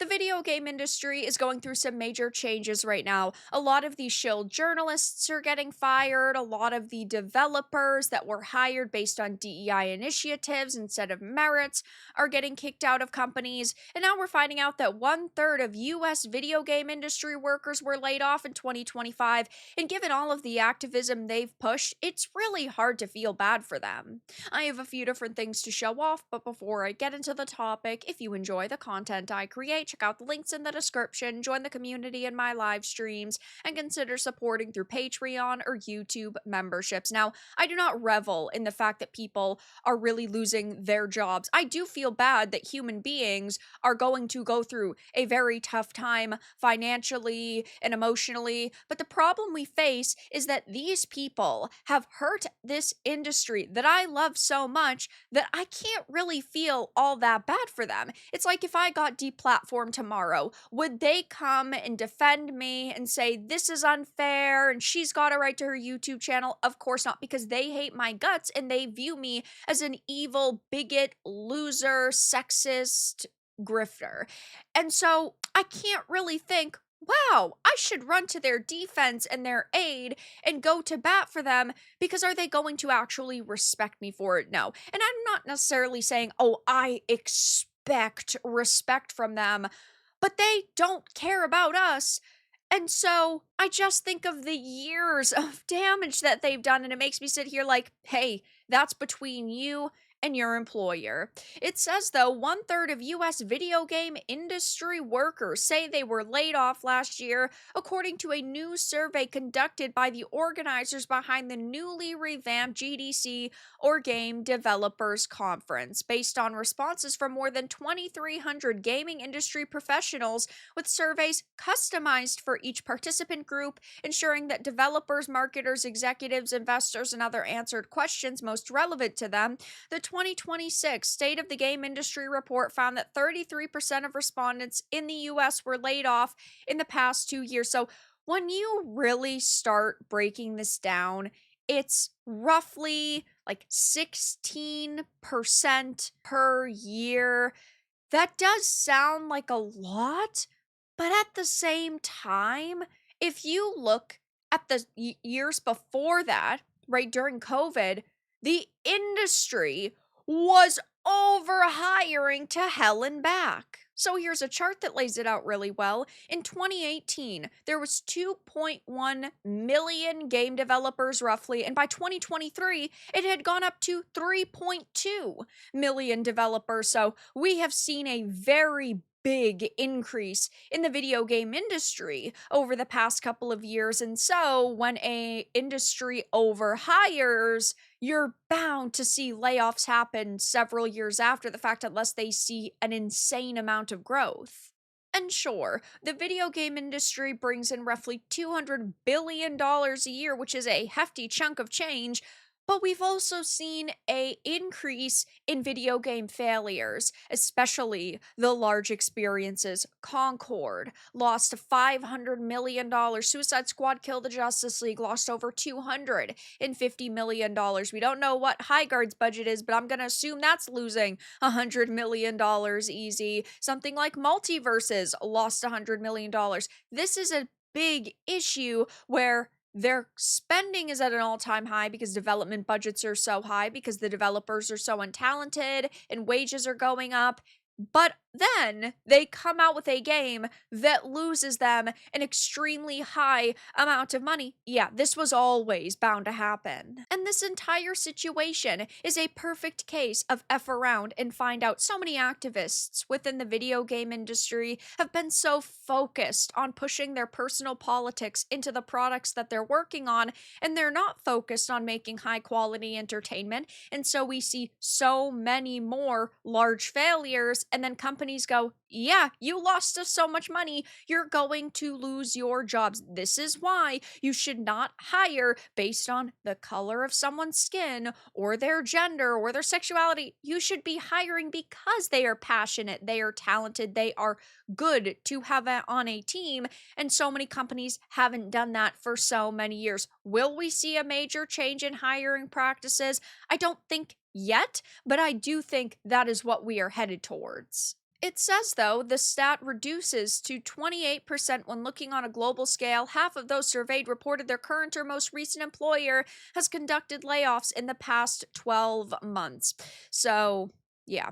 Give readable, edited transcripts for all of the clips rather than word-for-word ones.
The video game industry is going through some major changes right now. A lot of these shill journalists are getting fired. A lot of the developers that were hired based on DEI initiatives instead of merits are getting kicked out of companies. And now we're finding out that 1/3 of US video game industry workers were laid off in 2025. And given all of the activism they've pushed, it's really hard to feel bad for them. I have a few different things to show off, but before I get into the topic, if you enjoy the content I create, check out the links in the description, join the community in my live streams, and consider supporting through Patreon or YouTube memberships. Now, I do not revel in the fact that people are really losing their jobs. I do feel bad that human beings are going to go through a very tough time financially and emotionally, but the problem we face is that these people have hurt this industry that I love so much that I can't really feel all that bad for them. It's like if I got deplatformed tomorrow, would they come and defend me and say, this is unfair and she's got a right to her YouTube channel? Of course not, because they hate my guts and they view me as an evil, bigot, loser, sexist grifter. And so I can't really think, wow, I should run to their defense and their aid and go to bat for them, because are they going to actually respect me for it? No. And I'm not necessarily saying, oh, I expect respect from them, but they don't care about us. And so I just think of the years of damage that they've done, and it makes me sit here like, hey, that's between you and your employer. It says, though, 1/3 of US video game industry workers say they were laid off last year, according to a new survey conducted by the organizers behind the newly revamped GDC, or Game Developers Conference, based on responses from more than 2,300 gaming industry professionals, with surveys customized for each participant group, ensuring that developers, marketers, executives, investors, and other answered questions most relevant to them. The 2026 State of the Game Industry report found that 33% of respondents in the US were laid off in the past 2 years. So when you really start breaking this down, it's roughly like 16% per year. That does sound like a lot, but at the same time, if you look at the years before that, right during COVID, the industry was overhiring to hell and back. So here's a chart that lays it out really well. In 2018, there was 2.1 million game developers roughly, and by 2023, it had gone up to 3.2 million developers. So we have seen a very big increase in the video game industry over the past couple of years. And so when a industry overhires, you're bound to see layoffs happen several years after the fact, unless they see an insane amount of growth. And sure, the video game industry brings in roughly $200 billion a year, which is a hefty chunk of change. But we've also seen a increase in video game failures, especially the large experiences. Concord lost $500 million. Suicide Squad Kill the Justice League lost over $250 million. We don't know what Highguard's budget is, but I'm going to assume that's losing $100 million easy. Something like Multiverses lost $100 million. This is a big issue where their spending is at an all-time high because development budgets are so high, because the developers are so untalented and wages are going up. But then they come out with a game that loses them an extremely high amount of money. Yeah, this was always bound to happen. And this entire situation is a perfect case of F around and find out. So many activists within the video game industry have been so focused on pushing their personal politics into the products that they're working on, and they're not focused on making high quality entertainment. And so we see so many more large failures, and then companies go, yeah, you lost us so much money, you're going to lose your jobs. This is why you should not hire based on the color of someone's skin or their gender or their sexuality. You should be hiring because they are passionate, they are talented, they are good to have on a team. And so many companies haven't done that for so many years. Will we see a major change in hiring practices? I don't think yet, but I do think that is what we are headed towards. It says, though, the stat reduces to 28% when looking on a global scale. Half of those surveyed reported their current or most recent employer has conducted layoffs in the past 12 months. So, yeah.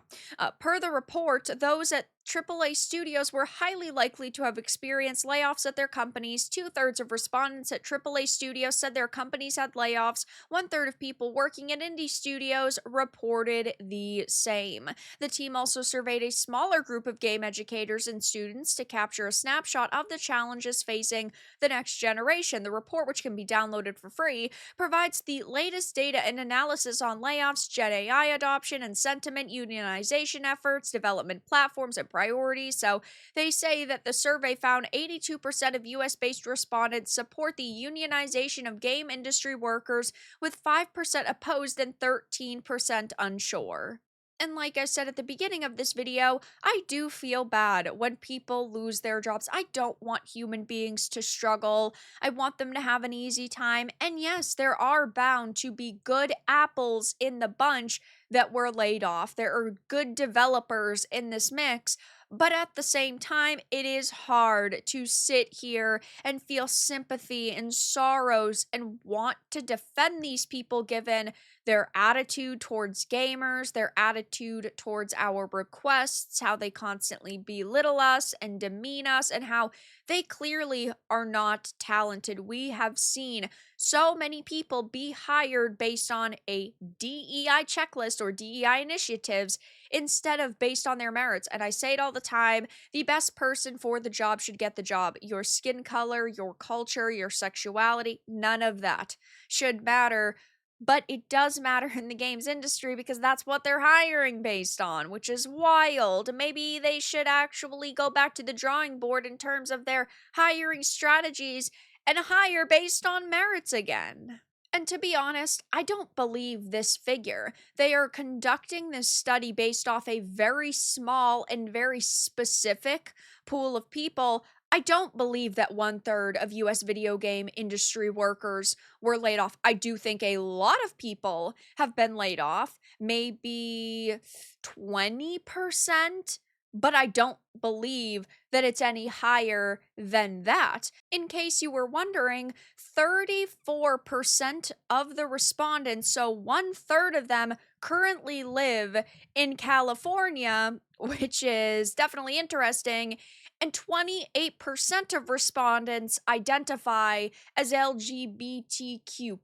Per the report, those at AAA studios were highly likely to have experienced layoffs at their companies. Two-thirds of respondents at AAA studios said their companies had layoffs. One-third of people working at indie studios reported the same. The team also surveyed a smaller group of game educators and students to capture a snapshot of the challenges facing the next generation. The report, which can be downloaded for free, provides the latest data and analysis on layoffs, Gen AI adoption and sentiment, unionization efforts, development platforms, and priorities. So they say that the survey found 82% of US based respondents support the unionization of game industry workers, with 5% opposed and 13% unsure. And like I said at the beginning of this video, I do feel bad when people lose their jobs. I don't want human beings to struggle. I want them to have an easy time. And yes, there are bound to be good apples in the bunch that were laid off. There are good developers in this mix. But at the same time, it is hard to sit here and feel sympathy and sorrows and want to defend these people given their attitude towards gamers, their attitude towards our requests, how they constantly belittle us and demean us, and how they clearly are not talented. We have seen so many people be hired based on a DEI checklist or DEI initiatives instead of based on their merits. And I say it all the time, the best person for the job should get the job. Your skin color, your culture, your sexuality, none of that should matter. But it does matter in the games industry because that's what they're hiring based on, which is wild. Maybe they should actually go back to the drawing board in terms of their hiring strategies and hire based on merits again. And to be honest, I don't believe this figure. They are conducting this study based off a very small and very specific pool of people. I don't believe that one-third of US video game industry workers were laid off. I do think a lot of people have been laid off, maybe 20%, but I don't believe that it's any higher than that. In case you were wondering, 34% of the respondents, so one-third of them, currently live in California, which is definitely interesting, and 28% of respondents identify as LGBTQ+.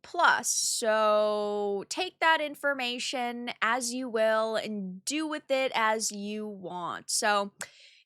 So take that information as you will and do with it as you want. So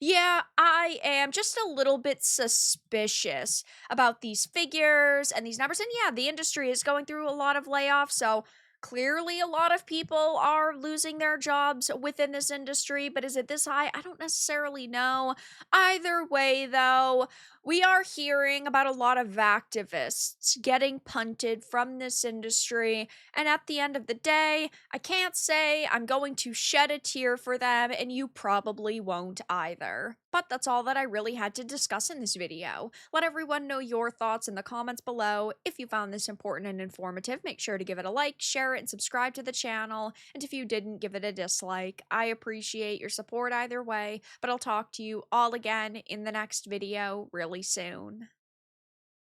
yeah, I am just a little bit suspicious about these figures and these numbers. And yeah, the industry is going through a lot of layoffs, so clearly a lot of people are losing their jobs within this industry, but is it this high? I don't necessarily know. Either way, though, we are hearing about a lot of activists getting punted from this industry, and at the end of the day, I can't say I'm going to shed a tear for them, and you probably won't either. But that's all that I really had to discuss in this video. Let everyone know your thoughts in the comments below. If you found this important and informative, make sure to give it a like, share it, and subscribe to the channel. And if you didn't, give it a dislike. I appreciate your support either way, but I'll talk to you all again in the next video really soon.